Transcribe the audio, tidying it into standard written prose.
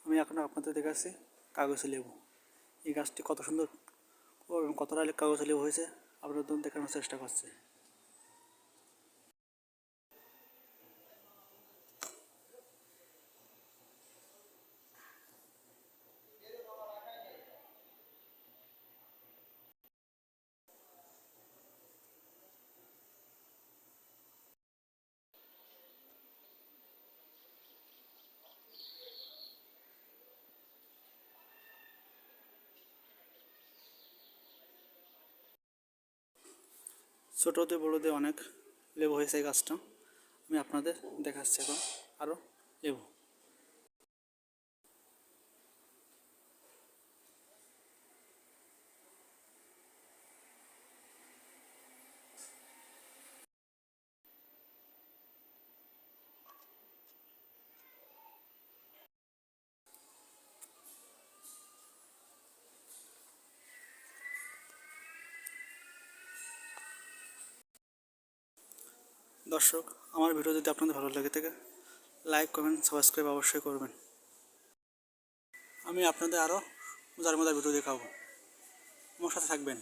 আমি এখন আপনাদের দেখাচ্ছি কাগজী লেবু। এই গাছটি কত সুন্দর এবং কতটা কাগজী লেবু হয়েছে আপনাদের দেখানোর চেষ্টা করছি। ছোটোতে বড়োতে অনেক লেবু হয়েছে এই গাছটা। আমি আপনাদের দেখাচ্ছি এখন আরও লেবু। দর্শক, আমার ভিডিও যদি আপনাদের ভালো লেগে থাকে লাইক কমেন্ট সাবস্ক্রাইব অবশ্যই করবেন। আমি আপনাদের আরও মজার মজার ভিডিও দেখাবো, আমার সাথে থাকবেন।